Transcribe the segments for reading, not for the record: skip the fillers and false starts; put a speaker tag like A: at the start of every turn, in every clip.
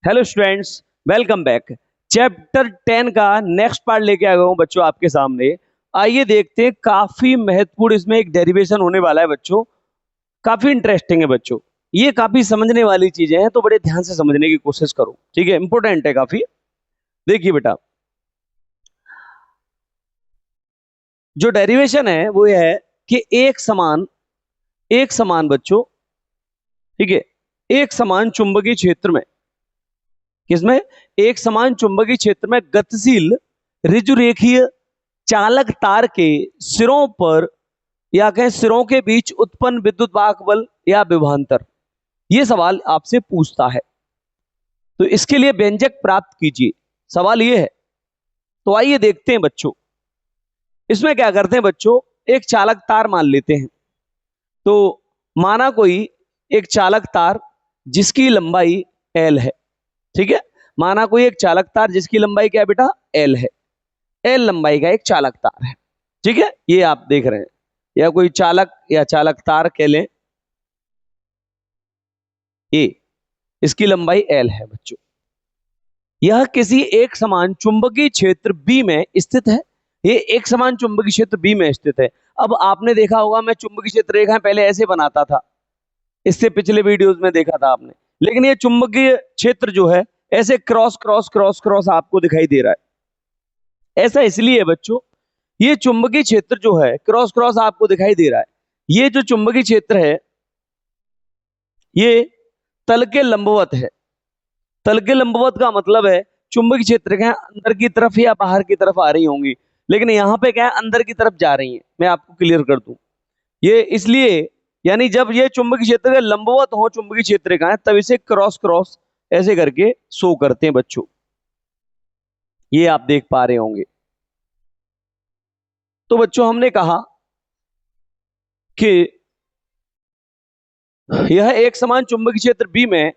A: Hello students, welcome back. Chapter 10 का next part लेके आ गया हूँ बच्चों आपके सामने। आइए देखते हैं, काफी महत्वपूर्ण इसमें एक डेरिवेशन होने वाला है बच्चों। काफी इंटरेस्टिंग है बच्चों, ये काफी समझने वाली चीजें हैं, तो बड़े ध्यान से समझने की कोशिश करो, ठीक है। इंपॉर्टेंट है काफी। देखिए बेटा, जो डेरिवेशन है वो ये है कि एक समान बच्चों, ठीक है, एक समान चुंबकीय क्षेत्र में, किसमें, एक समान चुंबकीय क्षेत्र में गतिशील ऋजुरेखीय चालक तार के सिरों पर या कहें सिरों के बीच उत्पन्न विद्युत वाहक बल या विभवांतर, यह सवाल आपसे पूछता है। तो इसके लिए व्यंजक प्राप्त कीजिए, सवाल यह है। तो आइए देखते हैं बच्चों, इसमें क्या करते हैं बच्चों, एक चालक तार मान लेते हैं। तो माना कोई एक चालक तार जिसकी लंबाई L है, ठीक है। माना कोई एक चालक तार जिसकी लंबाई क्या है बेटा, L है। L लंबाई का एक चालक तार है, ठीक है। ये आप देख रहे हैं, या कोई चालक या चालक तार कह लें, ये इसकी लंबाई L है बच्चों। यह किसी एक समान चुंबकीय क्षेत्र B में स्थित है। ये एक समान चुंबकीय क्षेत्र B में स्थित है। अब आपने देखा होगा, मैं चुंबकीय क्षेत्र रेखाएं पहले ऐसे बनाता था, इससे पिछले वीडियोस में देखा था आपने। लेकिन ये चुंबकीय क्षेत्र जो है ऐसे क्रॉस क्रॉस क्रॉस क्रॉस आपको दिखाई दे रहा है। ऐसा इसलिए है बच्चों, ये चुंबकीय क्षेत्र जो है क्रॉस क्रॉस आपको दिखाई दे रहा है। ये जो चुंबकीय क्षेत्र है ये तल के लंबवत है। तल के लंबवत का मतलब है चुंबकीय क्षेत्र के अंदर की तरफ या बाहर की तरफ आ रही होंगी, लेकिन यहाँ पे क्या है, अंदर की तरफ जा रही है। मैं आपको क्लियर कर दूं, ये इसलिए, यानी जब ये चुंबकीय क्षेत्र के लंबवत हो चुंबकीय क्षेत्र का है, तब इसे क्रॉस क्रॉस ऐसे करके शो करते हैं बच्चों। ये आप देख पा रहे होंगे। तो बच्चों हमने कहा कि यह एक समान चुंबकीय क्षेत्र बी में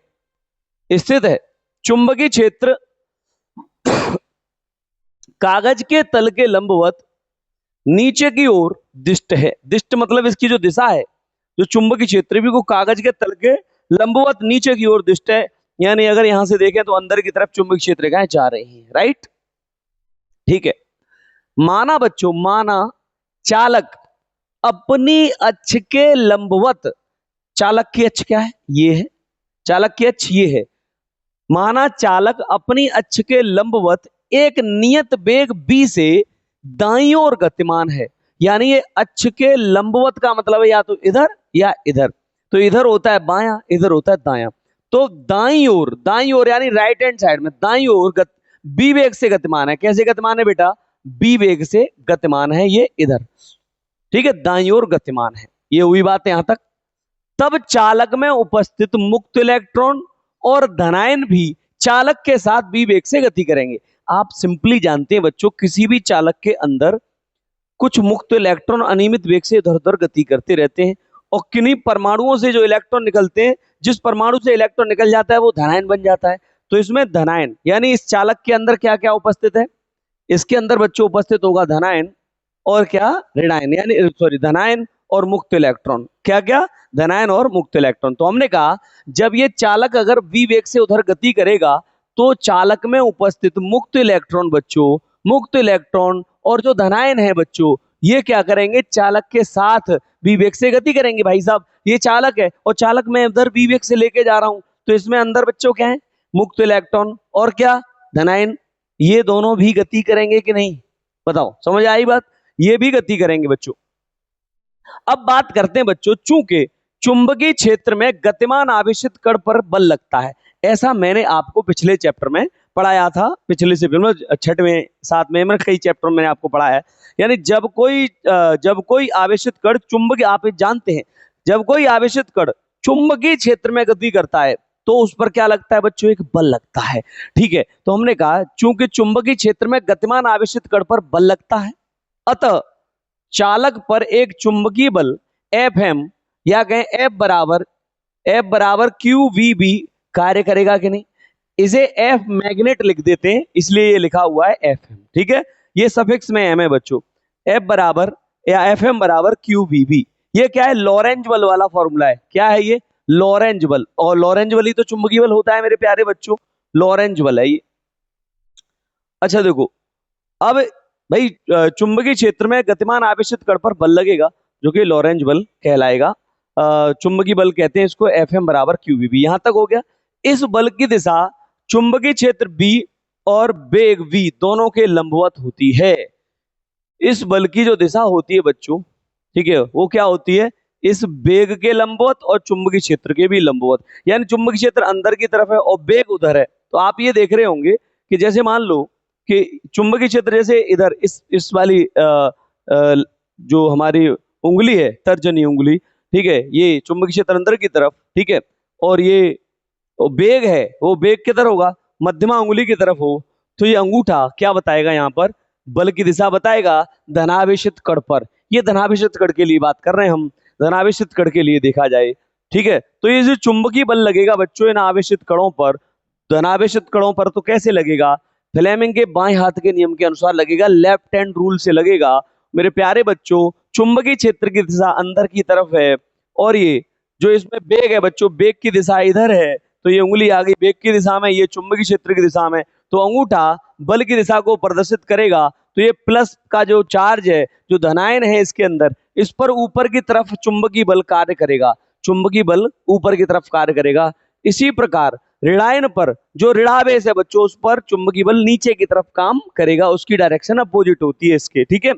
A: स्थित है। चुंबकीय क्षेत्र कागज के तल के लंबवत नीचे की ओर दिष्ट है। दिष्ट मतलब इसकी जो दिशा है, जो चुंबकीय क्षेत्र भी को कागज के तल के लंबवत नीचे की ओर दिष्ट है। यानी अगर यहां से देखें तो अंदर की तरफ चुंबकीय क्षेत्र रेखाएं जा रही हैं, राइट, ठीक है। माना बच्चों, माना चालक अपनी अक्ष के लंबवत, चालक की अक्ष क्या है, ये है, चालक की अक्ष ये है। माना चालक अपनी अक्ष के लंबवत एक नियत वेग b से दाईं ओर गतिमान है। यानी ये अक्ष के लंबवत का मतलब है या तो इधर या इधर। तो इधर होता है बायां, इधर होता है दायां। तो दाईं ओर यानी राइट हैंड साइड में दाईं ओर बी वेग से गतिमान है। कैसे गतिमान है बेटा, बी वेग से गतिमान है ये इधर, ठीक है, दाईं ओर गतिमान है। ये हुई बात यहां तक। तब चालक में उपस्थित मुक्त इलेक्ट्रॉन और धनायन भी चालक के साथ बी वेग से गति करेंगे। आप सिंपली जानते हैं बच्चों, किसी भी चालक के अंदर कुछ मुक्त इलेक्ट्रॉन अनियमित वेग से इधर उधर गति करते रहते हैं, और किन्हीं परमाणुओं से जो इलेक्ट्रॉन निकलते हैं, जिस परमाणु से इलेक्ट्रॉन निकल जाता है वो धनायन बन जाता है। तो इसमें धनायन यानी इस चालक के अंदर क्या क्या उपस्थित है, इसके अंदर बच्चों उपस्थित होगा धनायन और क्या, ऋणायन, यानी सॉरी, धनायन और मुक्त इलेक्ट्रॉन। क्या क्या, धनायन और मुक्त इलेक्ट्रॉन। तो हमने कहा जब ये चालक अगर v वेग से उधर गति करेगा, तो चालक में उपस्थित मुक्त इलेक्ट्रॉन बच्चों, मुक्त इलेक्ट्रॉन और जो धनायन है बच्चों, ये क्या करेंगे, चालक के साथ v वेग से गति करेंगे। भाई साहब, ये चालक है और चालक मैं उधर v वेग से लेके जा रहा हूं, तो इसमें अंदर बच्चों क्या है, मुक्त इलेक्ट्रॉन और क्या, धनायन। ये दोनों भी गति करेंगे कि नहीं, बताओ, समझ आई बात, ये भी गति करेंगे बच्चों। अब बात करते हैं बच्चों, चूंकि चुंबकीय क्षेत्र में गतिमान आवेशित कण पर बल लगता है, ऐसा मैंने आपको पिछले चैप्टर में पढ़ाया था, पिछले से छठवें सातवें में कई चैप्टर में मैंने आपको पढ़ाया है। यानी जब कोई आवेशित कण चुंबकीय, आप जानते हैं, जब कोई आवेशित कण चुंबकीय क्षेत्र में गति करता है तो उस पर क्या लगता है बच्चों, एक बल लगता है, ठीक है। तो हमने कहा चूंकि चुंबकीय क्षेत्र में गतिमान आवेशित कण पर बल लगता है, अतः चालक पर एक चुंबकीय बल Fm या कहें F बराबर QVB कार्य करेगा कि नहीं। इसे F मैग्नेट लिख देते हैं, इसलिए ये लिखा हुआ है Fm, ठीक है। ये सफिक्स में M है बच्चों। F बराबर या Fm बराबर QVB, ये क्या है, लॉरेंज बल वाला फॉर्मूला है। क्या है ये, लॉरेंज बल। और लॉरेंज बल ही तो चुंबकीय बल होता है मेरे प्यारे बच्चों। लॉरेंज बल है ये। अच्छा देखो, अब भाई चुंबकीय क्षेत्र में गतिमान आवेशित कण पर बल लगेगा जो कि लॉरेंज बल कहलाएगा। चुंबकीय बल कहते हैं इसको, Fm बराबर QVB। यहां तक हो गया। इस बल की दिशा चुंबकीय क्षेत्र B और वेग V दोनों के लंबवत होती है। इस बल की जो दिशा होती है बच्चों, ठीक है, वो क्या होती है, इस वेग के लंबवत और चुंबकीय क्षेत्र के भी लंबवत। यानी चुंबकीय क्षेत्र अंदर की तरफ है और वेग उधर है। तो आप ये देख रहे होंगे कि जैसे मान लो कि चुंबकीय क्षेत्र जैसे इधर इस वाली जो हमारी उंगली है, तर्जनी उंगली, ठीक है, ये चुंबकीय क्षेत्र अंदर की तरफ, ठीक है, और ये वेग है वो वेग किधर होगा, मध्यमा उंगली की तरफ हो, तो ये अंगूठा क्या बताएगा, यहाँ पर बल की दिशा बताएगा धनावेशित कण पर। ये धनावेशित कण के लिए बात कर रहे हैं हम, धनावेशित कण के लिए देखा जाए, ठीक है। तो ये जो चुंबकीय बल लगेगा बच्चों इन आवेशित कणों पर, धनावेशित कणों पर, तो कैसे लगेगा, फ्लेमिंग के बाएं हाथ के नियम के अनुसार लगेगा, लेफ्ट हैंड रूल से लगेगा। मेरे प्यारे बच्चों, चुंबकीय क्षेत्र की दिशा अंदर की तरफ है और ये जो इसमें वेग है बच्चों, वेग की दिशा इधर है, तो ये उंगली आ गई वेग की दिशा में, ये चुंबकीय क्षेत्र की दिशा में, तो अंगूठा बल की दिशा को प्रदर्शित करेगा। तो ये प्लस का जो चार्ज है, जो धनायन है इसके अंदर, इस पर ऊपर की तरफ चुंबकीय बल कार्य करेगा, चुंबकीय बल ऊपर की तरफ कार्य करेगा। इसी प्रकार ऋणायन पर जो ऋणावेश है बच्चों, उस पर चुंबकीय बल नीचे की तरफ काम करेगा, उसकी डायरेक्शन अपोजिट होती है इसके, ठीक है।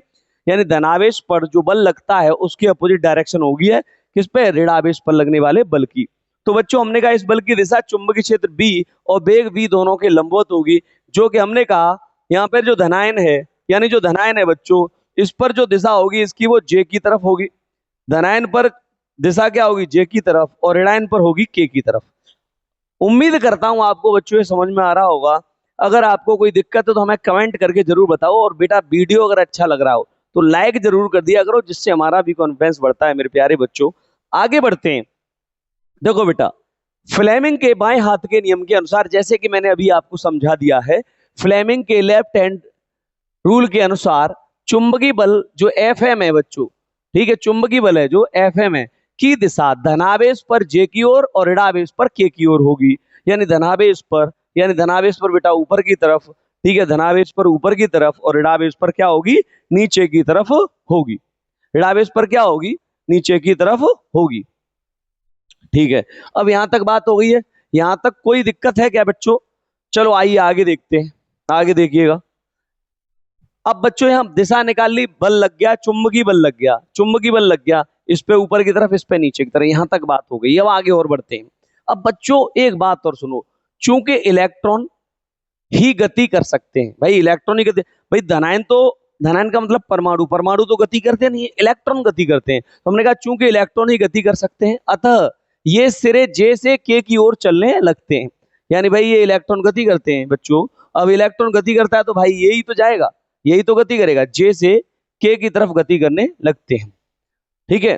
A: यानी धनावेश पर जो बल लगता है उसकी अपोजिट डायरेक्शन होगी है किस पे, ऋणावेश पर लगने वाले बल की। तो बच्चों हमने कहा इस बल की दिशा चुंबकीय क्षेत्र B और वेग V दोनों के लंबवत होगी, जो कि हमने कहा यहाँ पर जो धनायन है, यानी जो धनायन है बच्चों, इस पर जो दिशा होगी इसकी वो J की तरफ होगी। धनायन पर दिशा क्या होगी, J की तरफ, और ऋणायन पर होगी K की तरफ। उम्मीद करता हूं आपको बच्चों ये समझ में आ रहा होगा। अगर आपको कोई दिक्कत है तो हमें कमेंट करके जरूर बताओ, और बेटा वीडियो अगर अच्छा लग रहा हो तो लाइक जरूर कर दिया करो, जिससे हमारा भी कॉन्फिडेंस बढ़ता है मेरे प्यारे बच्चों। आगे बढ़ते हैं। देखो बेटा, फ्लेमिंग के बाएं हाथ के नियम के अनुसार, जैसे कि मैंने अभी आपको समझा दिया है, फ्लेमिंग के लेफ्ट हैंड रूल के अनुसार चुंबकीय बल जो Fm है बच्चों, ठीक है, चुंबकीय बल है जो Fm है, की दिशा धनावेश पर J की ओर और ऋणावेश पर K की ओर होगी। यानी धनावेश पर बेटा ऊपर की तरफ, ठीक है, धनावेश पर ऊपर की तरफ, और ऋणावेश पर क्या होगी, नीचे की तरफ होगी। ऋणावेश पर क्या होगी, नीचे की तरफ होगी, ठीक है। अब यहां तक बात हो गई है, यहां तक कोई दिक्कत है क्या बच्चों? चलो आइए आगे देखते हैं, आगे देखिएगा। अब बच्चों यहां दिशा निकाल ली, बल लग गया, चुंबकीय बल लग गया, चुंबकीय बल लग गया, इस पे ऊपर की तरफ, इस पे नीचे की तरफ, यहां तक बात हो गई। अब आगे और बढ़ते हैं। अब बच्चों एक बात और सुनो, चूंकि इलेक्ट्रॉन ही गति कर सकते हैं, भाई इलेक्ट्रॉन ही गति, भाई धनायन का मतलब परमाणु, परमाणु तो गति करते नहीं है, इलेक्ट्रॉन गति करते हैं। तो हमने कहा चूंकि इलेक्ट्रॉन ही गति कर सकते हैं, अतः ये सिरे J से K की ओर चलने लगते हैं। यानी भाई ये इलेक्ट्रॉन गति करते हैं बच्चों, अब इलेक्ट्रॉन गति करता है तो भाई यही तो जाएगा, यही तो गति करेगा, J से K की तरफ गति करने लगते हैं, ठीक है।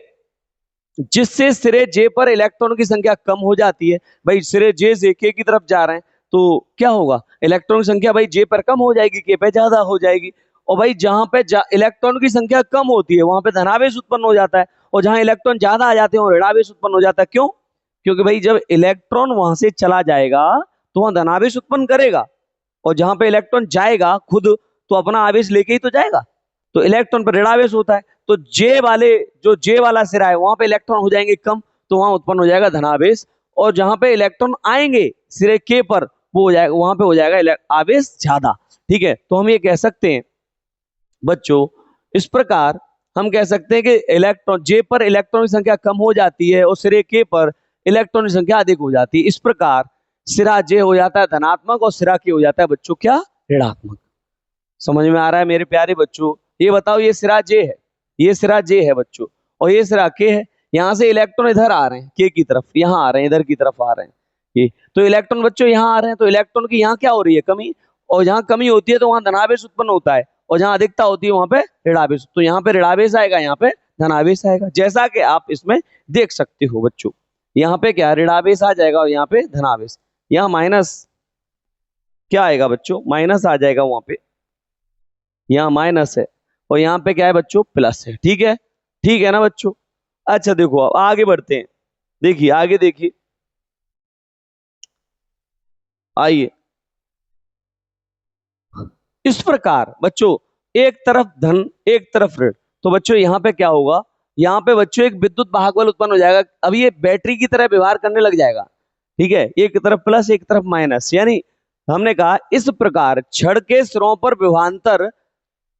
A: जिससे सिरे J पर इलेक्ट्रॉन की संख्या कम हो जाती है। भाई सिरे J से K की तरफ जा रहे हैं तो क्या होगा, इलेक्ट्रॉन की संख्या भाई J पर कम हो जाएगी, K पे ज्यादा हो जाएगी। और भाई जहां पे इलेक्ट्रॉन की संख्या कम होती है वहां पे धनावेश उत्पन्न हो जाता है, और जहां इलेक्ट्रॉन ज्यादा आ जाते हैं और ऋणावेश उत्पन्न हो जाता है। क्यों? क्योंकि भाई जब इलेक्ट्रॉन वहां से चला जाएगा तो वहां धनावेश उत्पन्न करेगा, और जहां पे इलेक्ट्रॉन जाएगा खुद तो अपना आवेश लेके ही तो जाएगा, तो इलेक्ट्रॉन पर ऋणावेश होता है। तो जे वाला सिरा है वहां पे इलेक्ट्रॉन हो जाएंगे कम, तो वहां उत्पन्न हो जाएगा धनावेश, और जहां पे इलेक्ट्रॉन आएंगे सिरे के पर, वो हो जाएगा, वहां पे हो जाएगा आवेश ज्यादा, ठीक है। तो हम ये कह सकते हैं बच्चों, इस प्रकार हम कह सकते हैं कि इलेक्ट्रॉन जे पर इलेक्ट्रॉन की संख्या कम हो जाती है और सिरे के पर इलेक्ट्रॉन की संख्या अधिक हो जाती है। इस प्रकार सिरा जे हो जाता है धनात्मक और सिरा के हो जाता है बच्चों क्या, ऋणात्मक। समझ में आ रहा है मेरे प्यारे बच्चों? ये बताओ, ये सिरा जे है, ये सिरा जे है बच्चों, और ये सिरा के है। यहाँ से इलेक्ट्रॉन इधर आ रहे हैं के की तरफ, यहाँ आ रहे हैं, इधर की तरफ आ रहे हैं ये, तो इलेक्ट्रॉन बच्चों यहाँ आ रहे हैं, तो इलेक्ट्रॉन की यहाँ क्या हो रही है, कमी, और जहाँ कमी होती है तो वहां धनावेश उत्पन्न होता है, और जहां अधिकता होती है वहां पे ऋणावेश, तो यहाँ पे ऋणावेश आएगा, यहाँ पे धनावेश आएगा, जैसा कि आप इसमें देख सकते हो बच्चों। यहाँ पे क्या ऋणावेश आ जाएगा और यहाँ पे धनावेश, यहाँ माइनस क्या आएगा बच्चों, माइनस आ जाएगा, वहां पे यहाँ माइनस है और यहाँ पे क्या है बच्चों, प्लस है, ठीक है, ठीक है ना बच्चों। अच्छा देखो अब आगे बढ़ते हैं, देखिए आगे देखिए, आइए इस प्रकार बच्चों एक तरफ धन एक तरफ ऋण, तो बच्चों यहाँ पे क्या होगा, यहाँ पे बच्चों एक विद्युत वाहक बल उत्पन्न हो जाएगा। अब ये बैटरी की तरह व्यवहार करने लग जाएगा, ठीक है, एक तरफ प्लस एक तरफ माइनस, यानी हमने कहा इस प्रकार छड़ के सिरों पर विभवांतर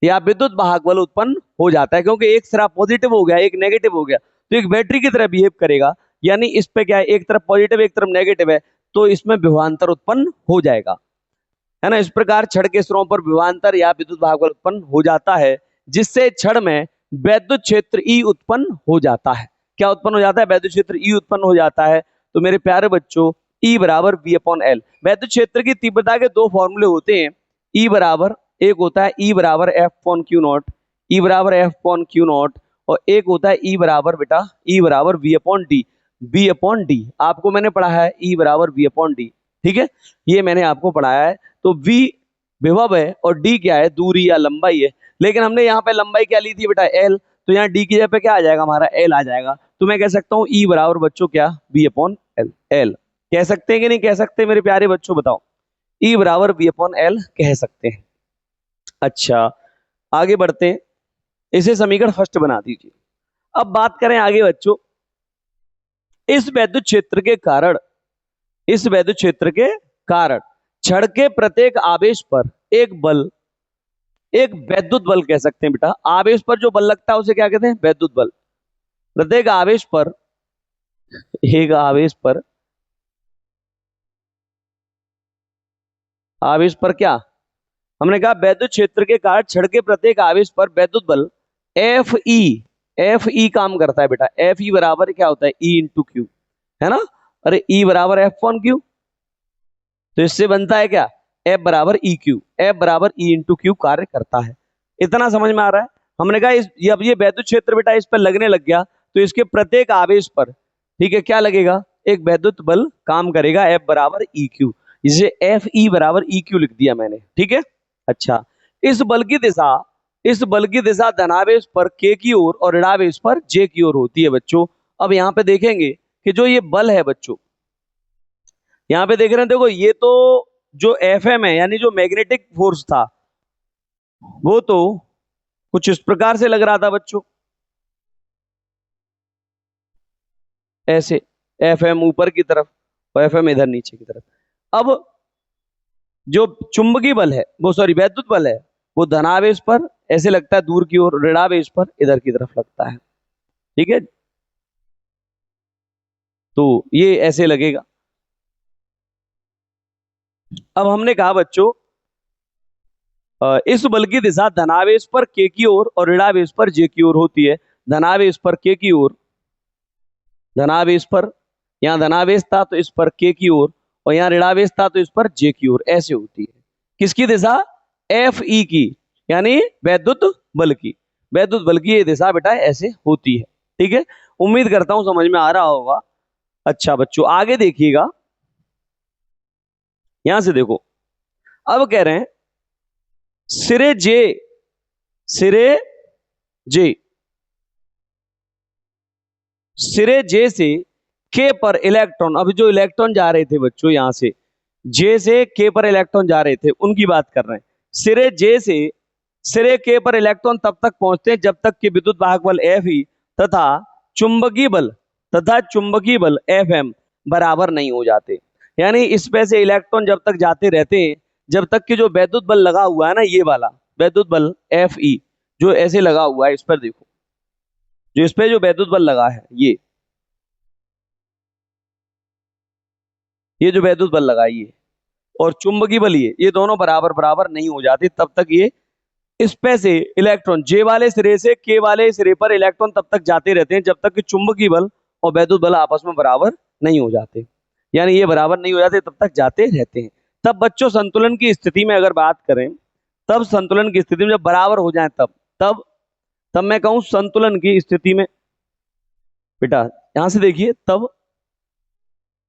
A: या विद्युत वाहक बल उत्पन्न हो जाता है, क्योंकि एक सिरा पॉजिटिव हो गया एक नेगेटिव हो गया, तो एक बैटरी की तरह बिहेव करेगा, यानी इस पे क्या है, एक तरफ पॉजिटिव एक तरफ नेगेटिव है, तो इसमें विभवांतर उत्पन्न हो जाएगा, है ना। इस प्रकार छड़ के सिरों पर विभवांतर या विद्युत वाहक बल उत्पन्न हो जाता है, जिससे छड़ में वैद्युत क्षेत्र ई उत्पन्न हो जाता है। क्या उत्पन्न हो जाता है, वैद्युत क्षेत्र ई उत्पन्न हो जाता है। तो मेरे प्यारे बच्चों ई बराबर वी अपॉन एल, वैद्युत क्षेत्र की तीव्रता के दो फॉर्मूले होते हैं, ई बराबर, एक होता है ई बराबर एफ अपॉन क्यू नॉट, ई बराबर एफ अपॉन क्यू नॉट, और एक होता है ई बराबर बेटा ई बराबर V upon D, V upon D आपको मैंने पढ़ा है, ई बराबर वी अपॉन डी, ठीक है, ये मैंने आपको पढ़ाया है। तो v विभव है और d क्या है, दूरी या लंबाई है, लेकिन हमने यहाँ पे लंबाई क्या ली थी बेटा l, तो यहाँ d की जगह पे क्या आ जाएगा हमारा l आ जाएगा, तो मैं कह सकता हूँ E बराबर बच्चों क्या, v अपॉन एल, एल कह सकते हैं कि नहीं कह सकते मेरे प्यारे बच्चों, बताओ, E बराबर v अपॉन एल कह सकते हैं। अच्छा आगे बढ़ते हैं, इसे समीकरण फर्स्ट बना दीजिए। अब बात करें आगे बच्चों, इस वैद्युत क्षेत्र के कारण, इस वैद्युत क्षेत्र के कारण छड़ के प्रत्येक आवेश पर एक बल, एक वैद्युत बल कह सकते हैं बेटा, आवेश पर जो बल लगता है उसे क्या कहते हैं, वैद्युत बल। प्रत्येक आवेश पर, एक आवेश पर, आवेश पर क्या, हमने कहा वैद्युत क्षेत्र के कारण छड़ के प्रत्येक आवेश पर वैद्युत बल एफ ई, एफ ई काम करता है बेटा, एफ ई बराबर क्या होता है, ई इंटू क्यू, है ना, अरे ई बराबर एफ वन क्यू, तो इससे बनता है क्या, एफ बराबर ई क्यू, एफ बराबर ई इंटू क्यू कार्य करता है। इतना समझ में आ रहा है। हमने कहा अब ये वैद्युत क्षेत्र बेटा इस पर लगने लग गया, तो इसके प्रत्येक आवेश पर, ठीक है, क्या लगेगा, एक वैद्युत बल काम करेगा, एफ बराबर ई क्यू, इसे एफ ई बराबर ई क्यू लिख दिया मैंने, ठीक है। अच्छा इस बल की दिशा, इस बल की दिशा धनावेश पर के की ओर और ऋणावेश पर जे की ओर होती है बच्चों। अब यहाँ पे देखेंगे कि जो ये बल है बच्चों, यहाँ पे देख रहे हैं, देखो ये तो जो एफ एम है यानी जो मैग्नेटिक फोर्स था वो तो कुछ इस प्रकार से लग रहा था बच्चों, ऐसे एफ एम ऊपर की तरफ और एफ एम इधर नीचे की तरफ। अब जो चुंबकीय बल है वो, सॉरी वैद्युत बल है, वो धनावेश पर ऐसे लगता है दूर की ओर, ऋणावेश पर इधर की तरफ लगता है, ठीक है, तो ये ऐसे लगेगा। अब हमने कहा बच्चों इस बल की दिशा धनावेश पर के की ओर और ऋणावेश पर जे की ओर होती है। धनावेश पर के की ओर, धनावेश पर, यहाँ धनावेश था तो इस पर के की ओर, और यहाँ ऋणावेश था तो इस पर जे की ओर, ऐसे होती है। किसकी दिशा, एफ ई की, यानी वैद्युत बल की, वैद्युत बल की ये दिशा बेटा ऐसे होती है, ठीक है। उम्मीद करता हूं समझ में आ रहा होगा। अच्छा बच्चों आगे देखिएगा, यहां से देखो, अब कह रहे हैं सिरे जे, सिरे जे, सिरे जे से के पर इलेक्ट्रॉन, अभी जो इलेक्ट्रॉन जा रहे थे बच्चों यहां से जे से के पर इलेक्ट्रॉन जा रहे थे उनकी बात कर रहे हैं। सिरे जे से सिरे के पर इलेक्ट्रॉन तब तक पहुंचते हैं जब तक कि विद्युत वाहक बल एफ ई तथा चुंबकीय बल, तथा चुंबकीय बल एफ एम बराबर नहीं हो जाते। यानी इस पे से इलेक्ट्रॉन जब तक जाते रहते हैं जब तक कि जो वैद्युत बल लगा हुआ है ना, ये वाला वैद्युत बल एफ ई जो ऐसे लगा हुआ है, इस पर देखो, जो इस पे जो वैद्युत बल लगा है, ये जो वैद्युत बल लगा है ये, और चुंबकीय बल ये दोनों बराबर बराबर नहीं हो जाते, तब तक ये इस पे से इलेक्ट्रॉन जे वाले सिरे से के वाले सिरे पर इलेक्ट्रॉन तब तक जाते रहते हैं जब तक कि चुंबकीय बल और वैद्युत बल आपस में बराबर नहीं हो जाते। यानी ये बराबर नहीं हो जाते तब तक जाते रहते हैं। तब बच्चों संतुलन की स्थिति में अगर बात करें, तब संतुलन की स्थिति में जब बराबर हो जाए तब तब मैं कहूं संतुलन की स्थिति में बेटा, यहां से देखिए, तब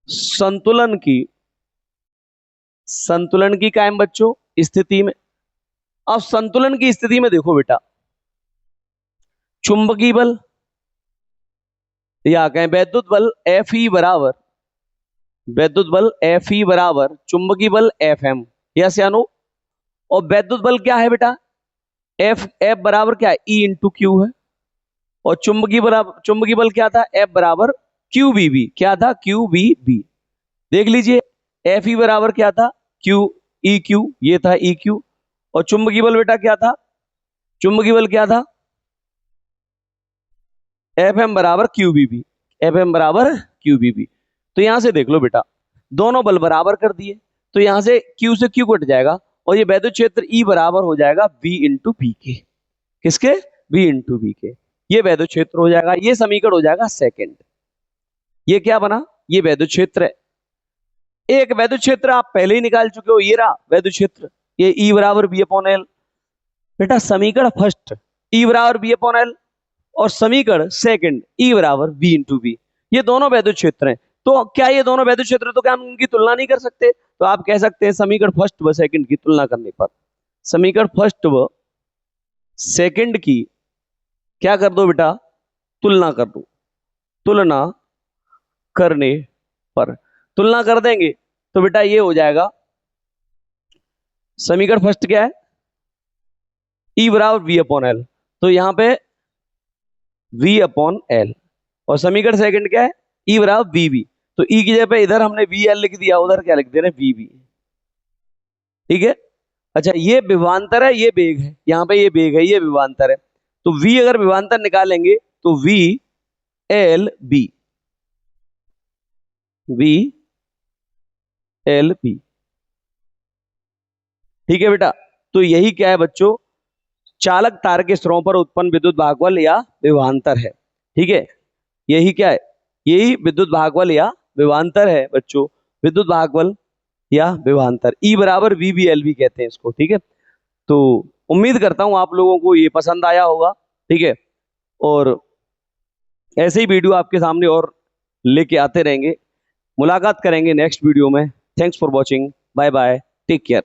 A: संतुलन की कायम बच्चों स्थिति में, अब संतुलन की स्थिति में देखो बेटा, चुंबकीय बल या कहें वैद्युत बल एफ ई बराबर, वैद्युत बल एफ ई बराबर चुंबकीय बल एफ एम, यस या नो, और वैद्युत बल क्या है बेटा, एफ बराबर क्या है, ई इंटू क्यू है। और चुंबकीय बल क्या था, एफ बराबर क्यू बी बी, क्या था, क्यू बी बी। देख लीजिए एफ ई बराबर क्या था, क्यू ई क्यू, ये था ई क्यू। और चुंबकीय बल बेटा क्या था, चुंबकीय बल क्या था, एफ एम बराबर Q B B, F M बराबर क्यू बी बी। तो यहां से देख लो बेटा, दोनों बल बराबर कर दिए, तो यहां से Q से Q कट जाएगा और ये वैद्युत क्षेत्र E बराबर हो जाएगा V इंटू बी के। किसके, V इंटू बी के। ये वैद्युत क्षेत्र हो जाएगा, ये समीकरण हो जाएगा सेकंड। ये क्या बना, ये वैद्युत क्षेत्र है। एक वैद्युत क्षेत्र आप पहले ही निकाल चुके हो, ये रहा वैद्युत क्षेत्र, ये E बराबर बी अपॉन एल। बेटा समीकरण फर्स्ट E बराबर बी अपॉन एल और समीकरण सेकंड E बराबर V इंटू बी, ये दोनों वैद्युत क्षेत्र हैं। तो क्या ये दोनों वैद्युत क्षेत्र, तो क्या हम उनकी तुलना नहीं कर सकते, तो आप कह सकते हैं समीकरण फर्स्ट व सेकंड की तुलना करने पर, समीकरण फर्स्ट व सेकंड की क्या कर दो बेटा, तुलना कर दो। तुलना करने पर, तुलना कर देंगे तो बेटा ये हो जाएगा, समीकरण फर्स्ट क्या है, E बराबर V अपॉन एल, तो यहां पे V अपॉन एल। और समीकरण सेकंड क्या है, E बराबर वी बी, तो E की जगह पे इधर हमने वी एल लिख दिया, उधर क्या लिख दे रहे हैं, वी बी। ठीक है। अच्छा ये विभवांतर है, ये वेग है, यहाँ पे ये वेग है, ये विभवांतर है। तो V अगर विभवांतर निकालेंगे तो V L B, V L B. ठीक है बेटा, तो यही क्या है बच्चों, चालक तार के सिरों पर उत्पन्न विद्युत भागबल या विभवांतर है। ठीक है, यही क्या है, यही विद्युत भागबल या विभवांतर है बच्चों, विद्युत भागबल या विभवांतर। ई बराबर वी बी एल भी कहते हैं इसको। ठीक है, तो उम्मीद करता हूं आप लोगों को ये पसंद आया होगा। ठीक है, और ऐसे ही वीडियो आपके सामने और लेके आते रहेंगे। मुलाकात करेंगे नेक्स्ट वीडियो में। Thanks for watching, bye bye, take care.